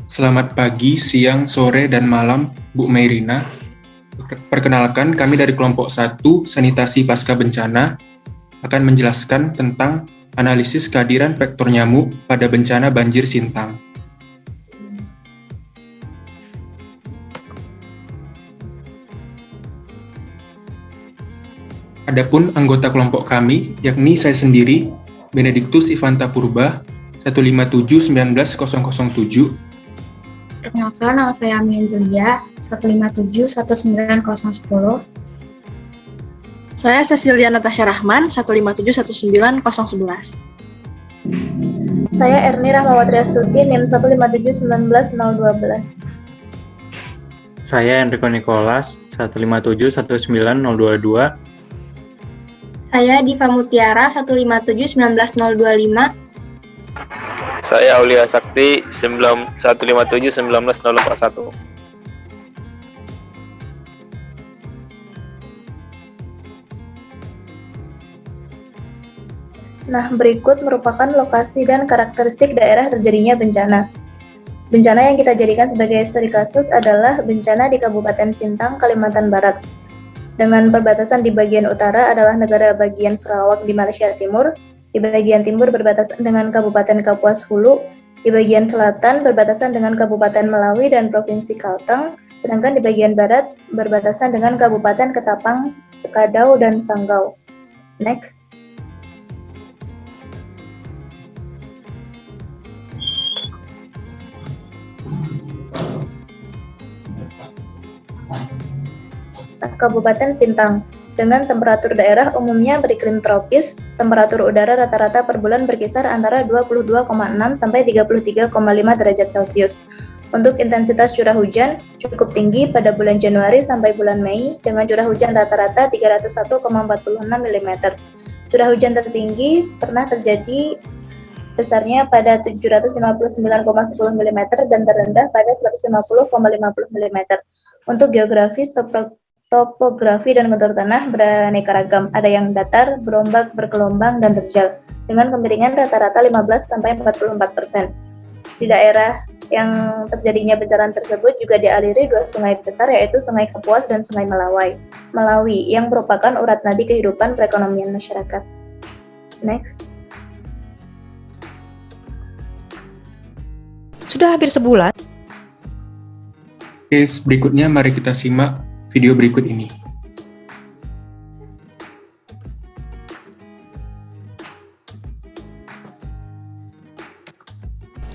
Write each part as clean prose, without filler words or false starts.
Selamat pagi, siang, sore, dan malam, Bu Mairina. Perkenalkan, kami dari kelompok 1, Sanitasi Pasca Bencana, akan menjelaskan tentang analisis kehadiran vektor nyamuk pada bencana banjir Sintang. Adapun anggota kelompok kami, yakni saya sendiri, Benediktus Ivanta Purba, 157-19007. Perkenalkan, nama saya Ami Angelia, 157-19010. Saya Cecilia Natasha Rahman, 157-19011. Saya Erni Rahmawati Astuti, NIM 157-19012. Saya Enrico Nicholas, 157-19022. Saya Diva Mutiara, 157-19025. Saya Aulia Sakti, 157-19041. Nah, berikut merupakan lokasi dan karakteristik daerah terjadinya bencana. Bencana yang kita jadikan sebagai studi kasus adalah bencana di Kabupaten Sintang, Kalimantan Barat. Dengan perbatasan di bagian utara adalah negara bagian Sarawak di Malaysia Timur, di bagian timur berbatasan dengan Kabupaten Kapuas Hulu, di bagian selatan berbatasan dengan Kabupaten Melawi dan Provinsi Kalteng, sedangkan di bagian barat berbatasan dengan Kabupaten Ketapang, Sekadau, dan Sanggau. Next. Kabupaten Sintang, dengan temperatur daerah umumnya beriklim tropis, temperatur udara rata-rata per bulan berkisar antara 22,6 sampai 33,5 derajat Celcius. Untuk intensitas curah hujan cukup tinggi pada bulan Januari sampai bulan Mei dengan curah hujan rata-rata 301,46 mm. Curah hujan tertinggi pernah terjadi besarnya pada 759,10 mm dan terendah pada 150,50 mm. Untuk geografis, topografi dan kontur tanah beraneka ragam. Ada yang datar, berombak, bergelombang, dan terjal, dengan kemiringan rata-rata 15-44%. Di daerah yang terjadinya bencana tersebut juga dialiri dua sungai besar, yaitu Sungai Kapuas dan Sungai Melawi, yang merupakan urat nadi kehidupan perekonomian masyarakat. Next. Sudah hampir sebulan. Oke, berikutnya mari kita simak video berikut ini.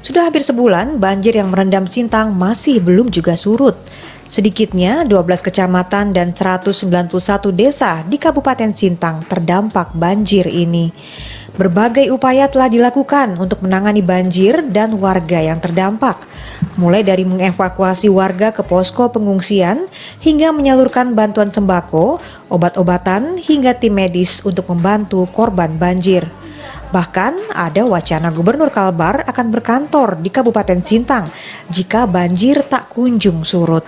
Sudah hampir sebulan, banjir yang merendam Sintang masih belum juga surut. Sedikitnya 12 kecamatan dan 191 desa di Kabupaten Sintang terdampak banjir ini. Berbagai upaya telah dilakukan untuk menangani banjir dan warga yang terdampak, mulai dari mengevakuasi warga ke posko pengungsian hingga menyalurkan bantuan sembako, obat-obatan hingga tim medis untuk membantu korban banjir. Bahkan ada wacana Gubernur Kalbar akan berkantor di Kabupaten Sintang jika banjir tak kunjung surut.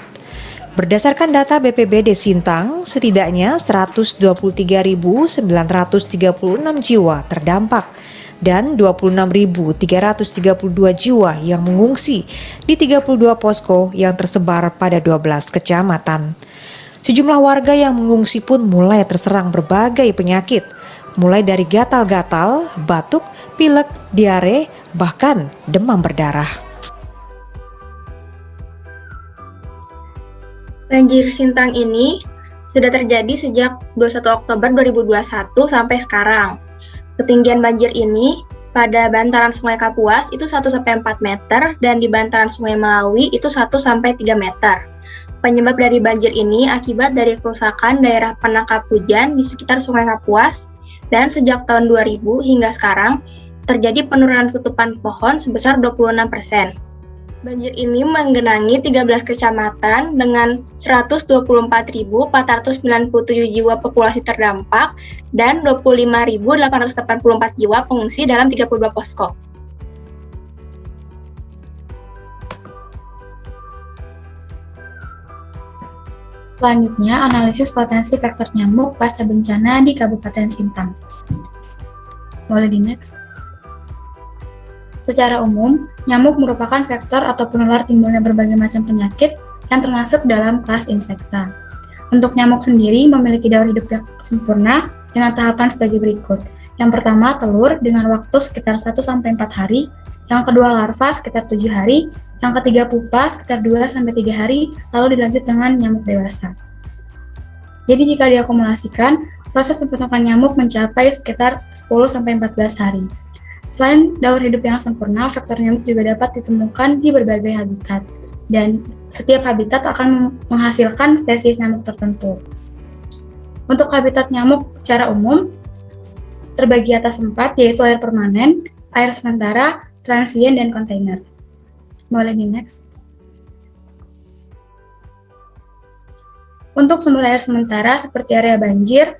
Berdasarkan data BPBD Sintang, setidaknya 123.936 jiwa terdampak dan 26.332 jiwa yang mengungsi di 32 posko yang tersebar pada 12 kecamatan. Sejumlah warga yang mengungsi pun mulai terserang berbagai penyakit, mulai dari gatal-gatal, batuk, pilek, diare, bahkan demam berdarah. Banjir Sintang ini sudah terjadi sejak 21 Oktober 2021 sampai sekarang. Ketinggian banjir ini pada bantaran Sungai Kapuas itu 1-4 meter dan di bantaran Sungai Melawi itu 1-3 meter. Penyebab dari banjir ini akibat dari kerusakan daerah penangkap hujan di sekitar Sungai Kapuas, dan sejak tahun 2000 hingga sekarang terjadi penurunan tutupan pohon sebesar 26%. Banjir ini menggenangi 13 kecamatan dengan 124.497 jiwa populasi terdampak dan 25.884 jiwa pengungsi dalam 32 posko. Selanjutnya, analisis potensi vektor nyamuk pasca bencana di Kabupaten Sintang. Boleh di next. Secara umum, nyamuk merupakan vektor atau penular timbulnya berbagai macam penyakit yang termasuk dalam kelas insekta. Untuk nyamuk sendiri memiliki daur hidup yang sempurna dengan tahapan sebagai berikut. Yang pertama, telur dengan waktu sekitar 1-4 hari. Yang kedua, larva sekitar 7 hari. Yang ketiga, pupa sekitar 2-3 hari, lalu dilanjut dengan nyamuk dewasa. Jadi jika diakumulasikan, proses pembentukan nyamuk mencapai sekitar 10-14 hari. Selain daur hidup yang sempurna, faktor nyamuk juga dapat ditemukan di berbagai habitat, dan setiap habitat akan menghasilkan spesies nyamuk tertentu. Untuk habitat nyamuk secara umum, terbagi atas 4, yaitu air permanen, air sementara, transient, dan kontainer. Boleh di next. Untuk sumber air sementara seperti area banjir,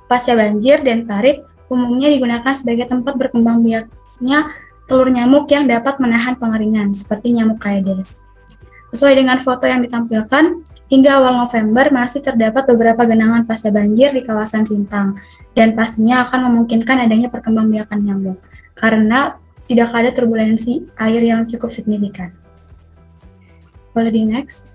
pasca banjir, dan parit, umumnya digunakan sebagai tempat berkembang biaknya telur nyamuk yang dapat menahan pengeringan, seperti nyamuk Aedes. Sesuai dengan foto yang ditampilkan, hingga awal November masih terdapat beberapa genangan pasca banjir di kawasan Sintang, dan pastinya akan memungkinkan adanya perkembangbiakan nyamuk, karena tidak ada turbulensi air yang cukup signifikan. Boleh di next.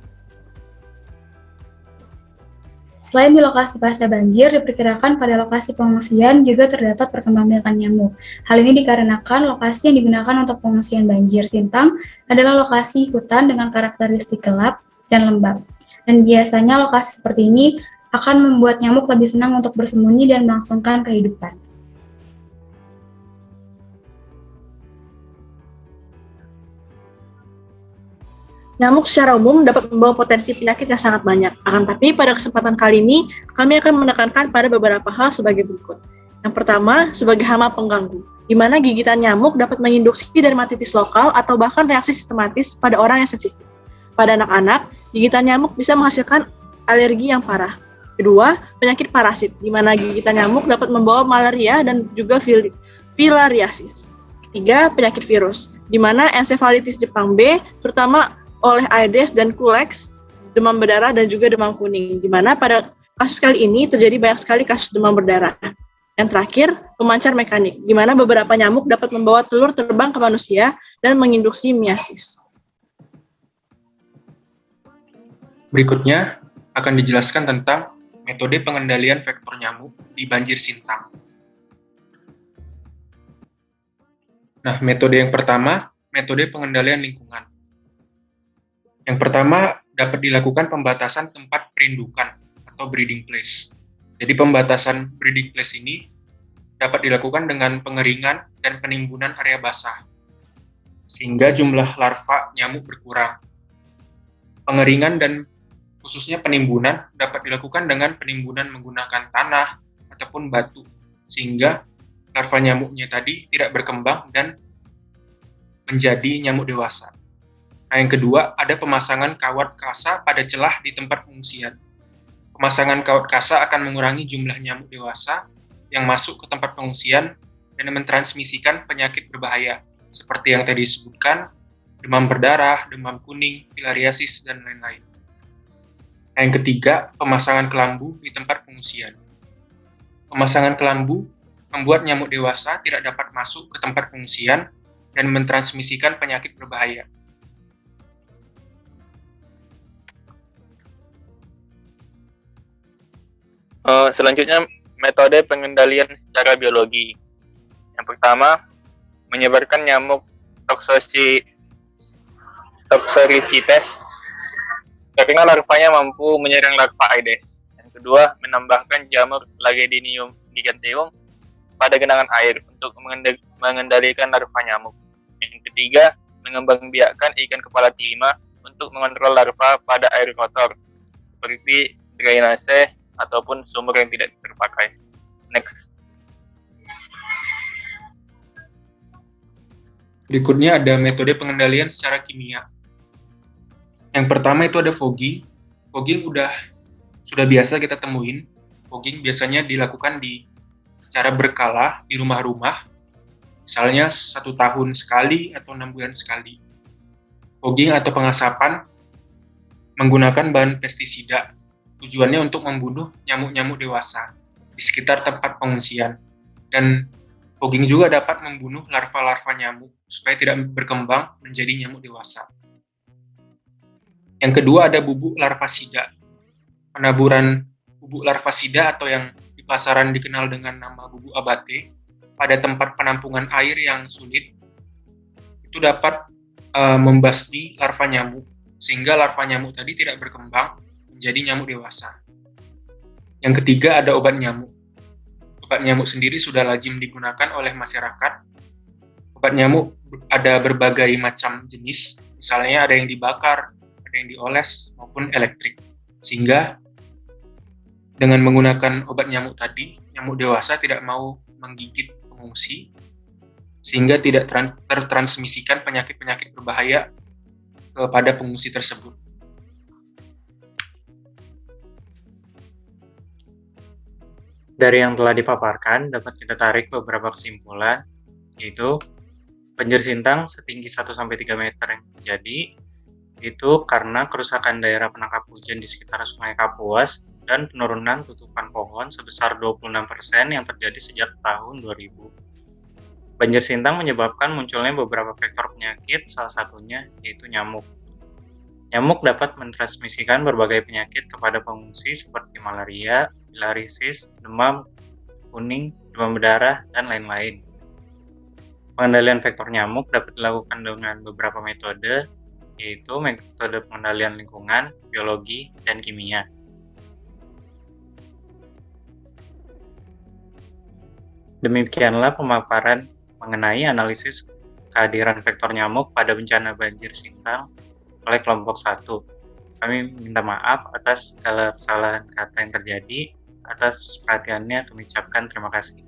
Selain di lokasi pasca banjir, diperkirakan pada lokasi pengungsian juga terdapat perkembangbiakan nyamuk. Hal ini dikarenakan lokasi yang digunakan untuk pengungsian banjir Sintang adalah lokasi hutan dengan karakteristik gelap dan lembab. Dan biasanya lokasi seperti ini akan membuat nyamuk lebih senang untuk bersembunyi dan melangsungkan kehidupan. Nyamuk secara umum dapat membawa potensi penyakit yang sangat banyak. Akan tapi pada kesempatan kali ini, kami akan menekankan pada beberapa hal sebagai berikut. Yang pertama, sebagai hama pengganggu, di mana gigitan nyamuk dapat menginduksi dermatitis lokal atau bahkan reaksi sistematis pada orang yang sensitif. Pada anak-anak, gigitan nyamuk bisa menghasilkan alergi yang parah. Kedua, penyakit parasit, di mana gigitan nyamuk dapat membawa malaria dan juga filariasis. Ketiga, penyakit virus, di mana ensefalitis Jepang B, terutama oleh Aedes dan Culex, demam berdarah dan juga demam kuning, di mana pada kasus kali ini terjadi banyak sekali kasus demam berdarah. Yang terakhir, pemancar mekanik, di mana beberapa nyamuk dapat membawa telur terbang ke manusia dan menginduksi meiosis. Berikutnya akan dijelaskan tentang metode pengendalian vektor nyamuk di banjir Sintang. Nah, metode yang pertama, metode pengendalian lingkungan. Yang pertama, dapat dilakukan pembatasan tempat perindukan atau breeding place. Jadi pembatasan breeding place ini dapat dilakukan dengan pengeringan dan penimbunan area basah, sehingga jumlah larva nyamuk berkurang. Pengeringan dan khususnya penimbunan dapat dilakukan dengan penimbunan menggunakan tanah ataupun batu, sehingga larva nyamuknya tadi tidak berkembang dan menjadi nyamuk dewasa. Nah, yang kedua, ada pemasangan kawat kasa pada celah di tempat pengungsian. Pemasangan kawat kasa akan mengurangi jumlah nyamuk dewasa yang masuk ke tempat pengungsian dan mentransmisikan penyakit berbahaya, seperti yang tadi disebutkan, demam berdarah, demam kuning, filariasis, dan lain-lain. Nah, yang ketiga, pemasangan kelambu di tempat pengungsian. Pemasangan kelambu membuat nyamuk dewasa tidak dapat masuk ke tempat pengungsian dan mentransmisikan penyakit berbahaya. Selanjutnya, metode pengendalian secara biologi. Yang pertama, menyebarkan nyamuk Toxoricites karena larvanya mampu menyerang larva Aedes. Yang kedua, menambahkan jamur Lagedinium giganteum pada genangan air untuk mengendalikan larva nyamuk. Yang ketiga, mengembangbiakkan ikan kepala timah untuk mengontrol larva pada air kotor, seperti drainase ataupun sumur yang tidak terpakai. Next. Berikutnya ada metode pengendalian secara kimia. Yang pertama itu ada fogging. Fogging sudah biasa kita temuin. Fogging biasanya dilakukan secara berkala di rumah-rumah, misalnya 1 tahun sekali atau 6 bulan sekali. Fogging atau pengasapan menggunakan bahan pestisida. Tujuannya untuk membunuh nyamuk-nyamuk dewasa di sekitar tempat pengungsian. Dan Fogging juga dapat membunuh larva-larva nyamuk supaya tidak berkembang menjadi nyamuk dewasa. Yang kedua ada bubuk larvasida. Penaburan bubuk larvasida atau yang di pasaran dikenal dengan nama bubuk abate pada tempat penampungan air yang sulit itu dapat membasmi larva nyamuk sehingga larva nyamuk tadi tidak berkembang menjadi nyamuk dewasa. Yang ketiga ada obat nyamuk. Obat nyamuk sendiri sudah lazim digunakan oleh masyarakat. Obat nyamuk ada berbagai macam jenis, misalnya ada yang dibakar, ada yang dioles, maupun elektrik. Sehingga dengan menggunakan obat nyamuk tadi, nyamuk dewasa tidak mau menggigit pengungsi, sehingga tidak tertransmisikan penyakit-penyakit berbahaya kepada pengungsi tersebut. Dari yang telah dipaparkan, dapat kita tarik beberapa kesimpulan, yaitu banjir Sintang setinggi 1-3 meter yang terjadi, itu karena kerusakan daerah penangkap hujan di sekitar Sungai Kapuas dan penurunan tutupan pohon sebesar 26% yang terjadi sejak tahun 2000. Banjir Sintang menyebabkan munculnya beberapa faktor penyakit, salah satunya yaitu nyamuk. Nyamuk dapat mentransmisikan berbagai penyakit kepada pengungsi seperti malaria, filariasis, demam kuning, demam berdarah, dan lain-lain. Pengendalian faktor nyamuk dapat dilakukan dengan beberapa metode, yaitu metode pengendalian lingkungan, biologi, dan kimia. Demikianlah pemaparan mengenai analisis kehadiran faktor nyamuk pada bencana banjir Sintang oleh kelompok 1. Kami minta maaf atas segala kesalahan kata yang terjadi. Atas perhatiannya kami ucapkan terima kasih.